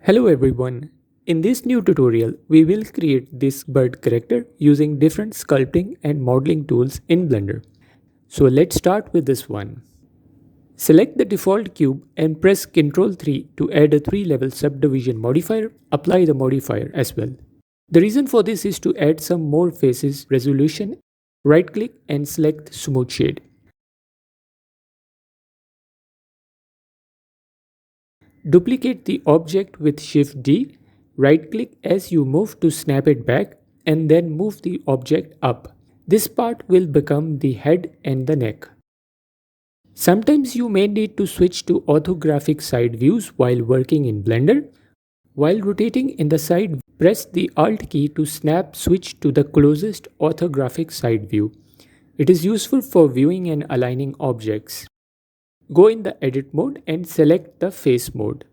Hello everyone. In this new tutorial, we will create this bird character using different sculpting and modeling tools in Blender. So let's start with this one. Select the default cube and press Ctrl 3 to add a 3-level subdivision modifier. Apply the modifier as well. The reason for this is to add some more faces resolution. Right click and select Smooth Shade. Duplicate the object with Shift D, right click as you move to snap it back and then move the object up. This part will become the head and the neck. Sometimes you may need to switch to orthographic side views while working in Blender. While rotating in the side, press the Alt key to snap switch to the closest orthographic side view. It is useful for viewing and aligning objects. Go in the edit mode and select the face mode.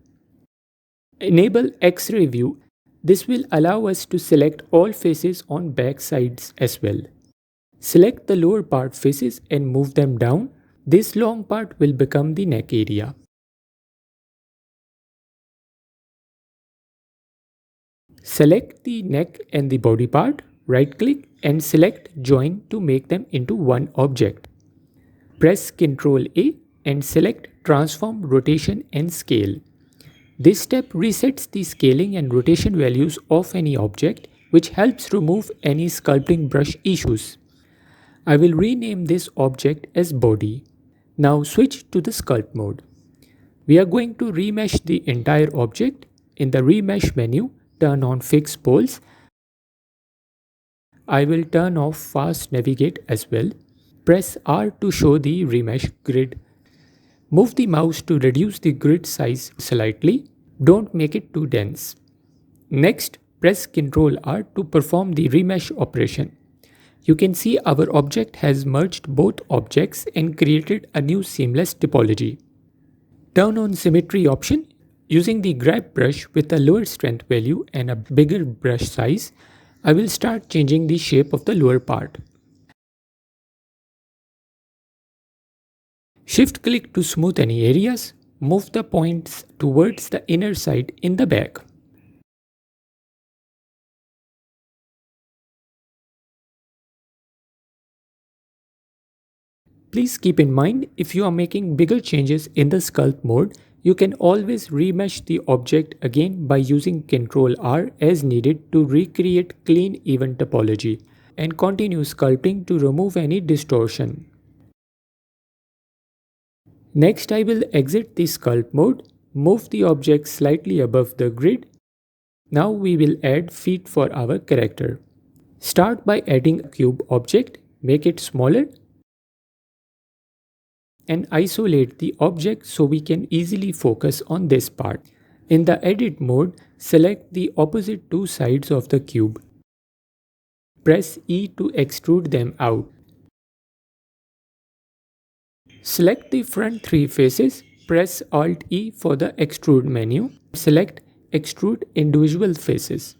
Enable X-ray view. This will allow us to select all faces on back sides as well. Select the lower part faces and move them down. This long part will become the neck area. Select the neck and the body part. Right click and select Join to make them into one object. Press Ctrl A and select Transform Rotation and Scale. This step resets the scaling and rotation values of any object, which helps remove any sculpting brush issues. I will rename this object as Body. Now switch to the Sculpt mode. We are going to remesh the entire object. In the Remesh menu, turn on Fix Poles. I will turn off Fast Navigate as well. Press R to show the remesh grid. Move the mouse to reduce the grid size slightly. Don't make it too dense. Next, press Ctrl R to perform the remesh operation. You can see our object has merged both objects and created a new seamless topology. Turn on Symmetry option. Using the grab brush with a lower strength value and a bigger brush size, I will start changing the shape of the lower part. Shift click to smooth any areas. Move the points towards the inner side in the back. Please keep in mind, if you are making bigger changes in the sculpt mode, you can always remesh the object again by using Ctrl R as needed to recreate clean even topology and continue sculpting to remove any distortion. Next, I will exit the sculpt mode, move the object slightly above the grid. Now we will add feet for our character. Start by adding a cube object, make it smaller and isolate the object so we can easily focus on this part. In the edit mode, select the opposite two sides of the cube. Press E to extrude them out. Select the front three faces, press Alt E for the extrude menu. Select extrude individual faces.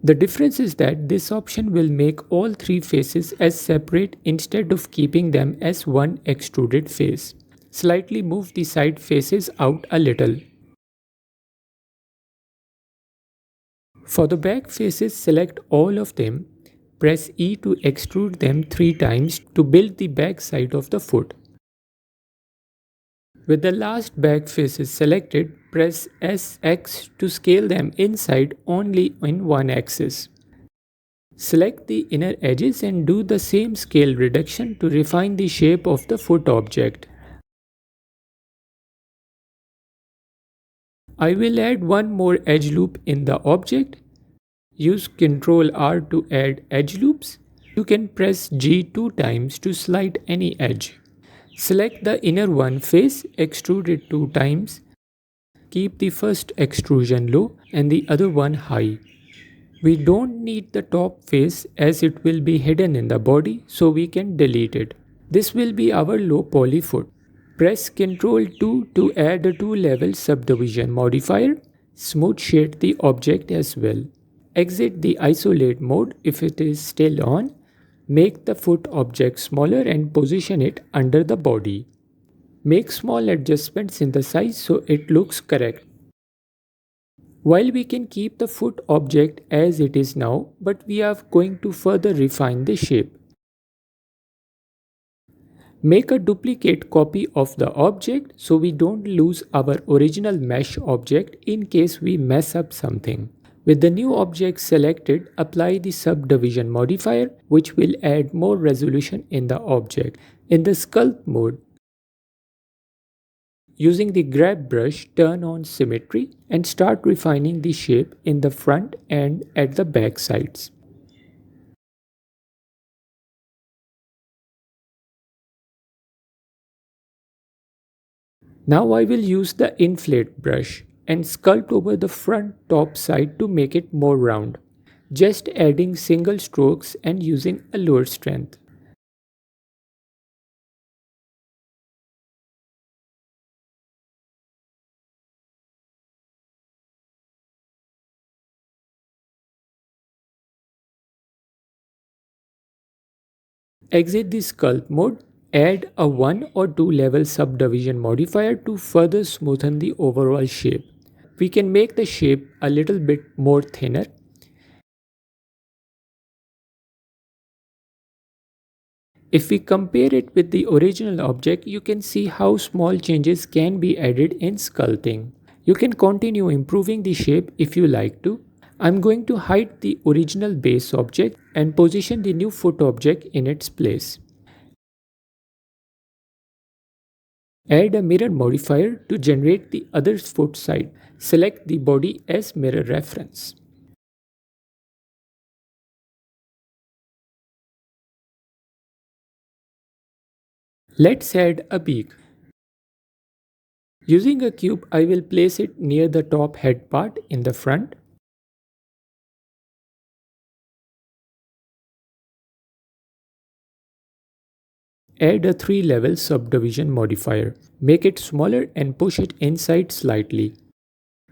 The difference is that this option will make all three faces as separate instead of keeping them as one extruded face. Slightly move the side faces out a little. For the back faces, select all of them. Press E to extrude them 3 times to build the back side of the foot. With the last back faces selected, press SX to scale them inside only in one axis. Select the inner edges and do the same scale reduction to refine the shape of the foot object. I will add one more edge loop in the object. Use Ctrl R to add edge loops. You can press G 2 times to slide any edge. Select the inner one face, extrude it 2 times. Keep the first extrusion low and the other one high. We don't need the top face as it will be hidden in the body, so we can delete it. This will be our low poly foot. Press Ctrl 2 to add a 2-level subdivision modifier. Smooth shade the object as well. Exit the isolate mode if it is still on. Make the foot object smaller and position it under the body. Make small adjustments in the size so it looks correct. While we can keep the foot object as it is now, but we are going to further refine the shape. Make a duplicate copy of the object so we don't lose our original mesh object in case we mess up something. With the new object selected, apply the subdivision modifier, which will add more resolution in the object. In the sculpt mode, using the grab brush, turn on symmetry and start refining the shape in the front and at the back sides. Now I will use the inflate brush and sculpt over the front top side to make it more round, just adding single strokes and using a lower strength. Exit the sculpt mode, add a 1 or 2 level subdivision modifier to further smoothen the overall shape. We can make the shape a little bit more thinner. If we compare it with the original object, you can see how small changes can be added in sculpting. You can continue improving the shape if you like to. I'm going to hide the original base object and position the new foot object in its place. Add a mirror modifier to generate the other foot side. Select the body as mirror reference. Let's add a beak. Using a cube, I will place it near the top head part in the front. Add a 3-level subdivision modifier. Make it smaller and push it inside slightly.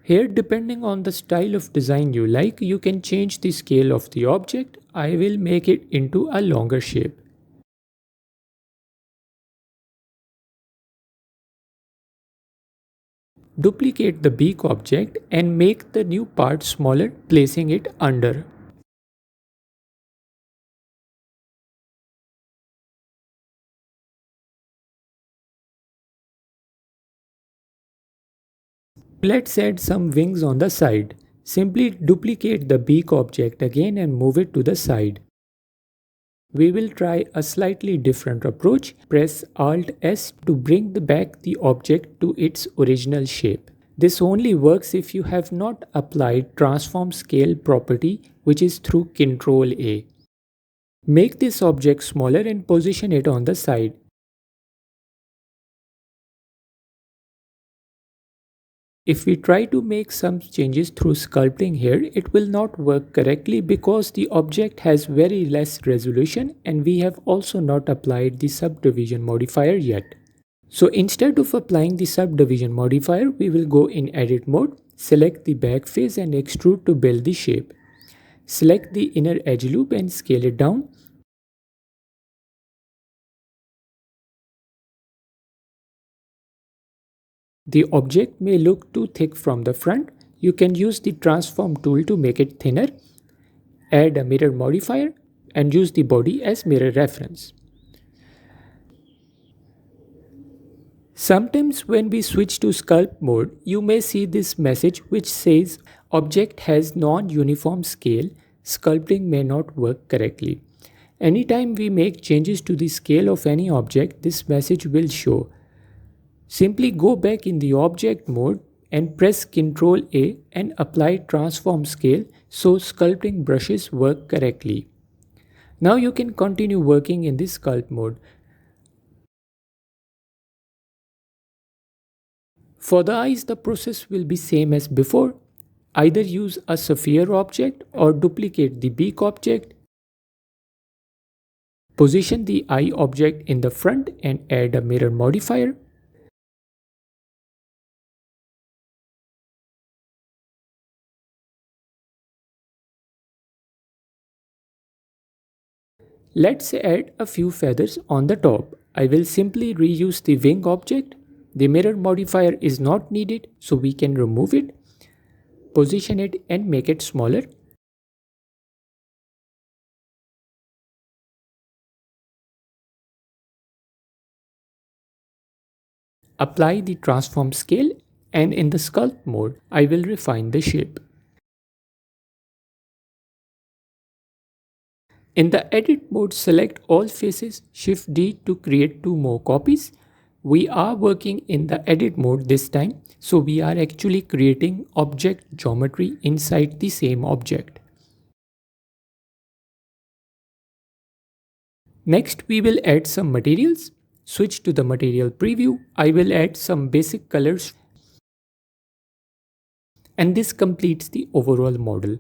Here, depending on the style of design you like, you can change the scale of the object. I will make it into a longer shape. Duplicate the beak object and make the new part smaller, placing it under. Let's add some wings on the side. Simply duplicate the beak object again and move it to the side. We will try a slightly different approach. Press Alt S to bring back the object to its original shape. This only works if you have not applied transform scale property, which is through Ctrl A. Make this object smaller and position it on the side. If we try to make some changes through sculpting here, it will not work correctly because the object has very less resolution and we have also not applied the subdivision modifier yet. So instead of applying the subdivision modifier, we will go in edit mode, select the back face and extrude to build the shape. Select the inner edge loop and scale it down. The object may look too thick from the front. You can use the transform tool to make it thinner. Add a mirror modifier and use the body as mirror reference. Sometimes when we switch to sculpt mode, you may see this message which says object has non-uniform scale, sculpting may not work correctly. Anytime we make changes to the scale of any object, this message will show. Simply go back in the object mode and press Ctrl A and apply transform scale so sculpting brushes work correctly. Now you can continue working in the sculpt mode. For the eyes, the process will be same as before. Either use a sphere object or duplicate the beak object. Position the eye object in the front and add a mirror modifier. Let's add a few feathers on the top. I will simply reuse the wing object. The mirror modifier is not needed, so we can remove it. position it and make it smaller. Apply the transform scale, and in the sculpt mode, I will refine the shape. In the edit mode, select all faces, Shift D to create 2 more copies. We are working in the edit mode this time, so we are actually creating object geometry inside the same object. Next, we will add some materials. Switch to the material preview. I will add some basic colors, and this completes the overall model.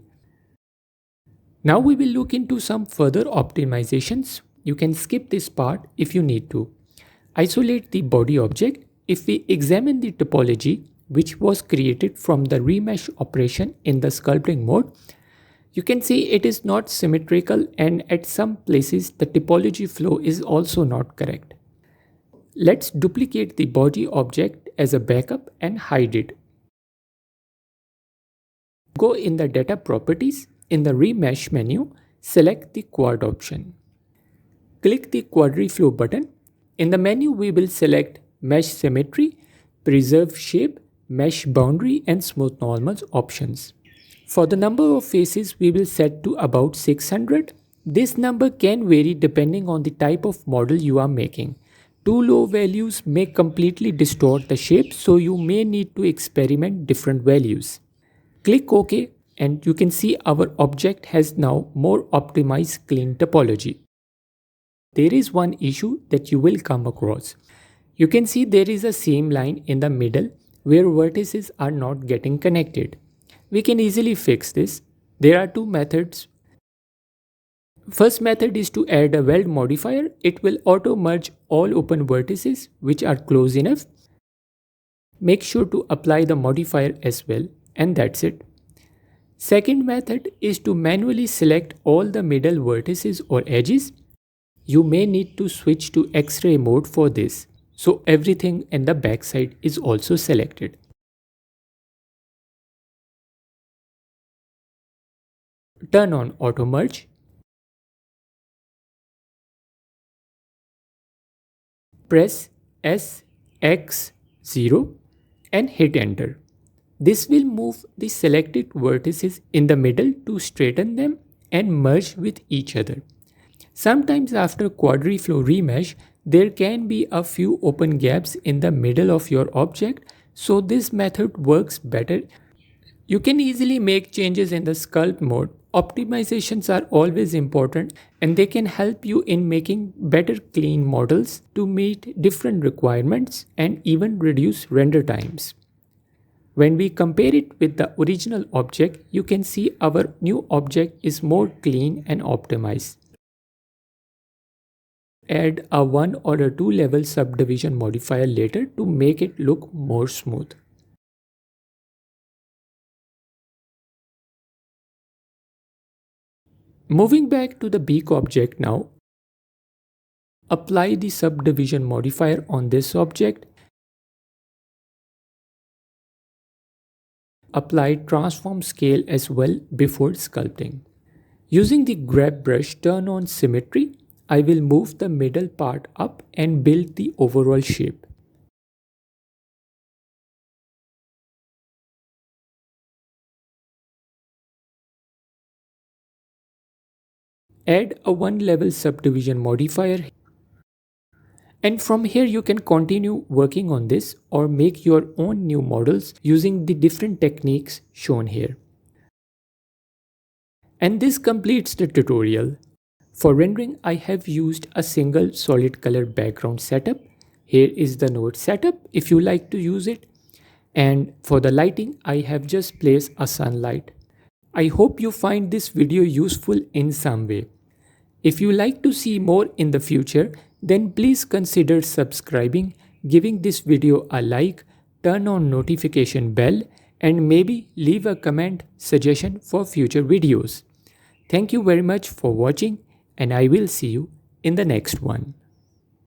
Now we will look into some further optimizations. You can skip this part if you need to. Isolate the body object. If we examine the topology, which was created from the remesh operation in the sculpting mode, you can see it is not symmetrical, and at some places the topology flow is also not correct. Let's duplicate the body object as a backup and hide it. Go in the data properties. In the remesh menu, select the quad option. Click the quadriflow button. In the menu, we will select mesh symmetry, preserve shape, mesh boundary, and smooth normals options. For the number of faces, we will set to about 600. This number can vary depending on the type of model you are making. Too low values may completely distort the shape, so you may need to experiment different values. Click OK, and you can see our object has now more optimized clean topology. There is one issue that you will come across. You can see there is a seam line in the middle where vertices are not getting connected. We can easily fix this. There are 2 methods. First method is to add a weld modifier. It will auto merge all open vertices which are close enough. Make sure to apply the modifier as well, and that's it. Second method is to manually select all the middle vertices or edges. You may need to switch to X-ray mode for this, so everything in the backside is also selected. Turn on auto merge. Press SX0 and hit enter. This will move the selected vertices in the middle to straighten them and merge with each other. Sometimes after quadriflow remesh, there can be a few open gaps in the middle of your object, so this method works better. You can easily make changes in the sculpt mode. Optimizations are always important, and they can help you in making better clean models to meet different requirements and even reduce render times. When we compare it with the original object, you can see our new object is more clean and optimized. Add a 1 or a 2 level subdivision modifier later to make it look more smooth. Moving back to the beak object now, apply the subdivision modifier on this object. Apply transform scale as well before sculpting. Using the grab brush, turn on symmetry. I will move the middle part up and build the overall shape. Add a 1 level subdivision modifier, and from here you can continue working on this or make your own new models using the different techniques shown here. And this completes the tutorial. For rendering, I have used a single solid color background setup. Here is the node setup if you like to use it. And for the lighting, I have just placed a sunlight. I hope you find this video useful in some way. If you like to see more in the future, then please consider subscribing, giving this video a like, turn on notification bell, and maybe leave a comment suggestion for future videos. Thank you very much for watching, and I will see you in the next one.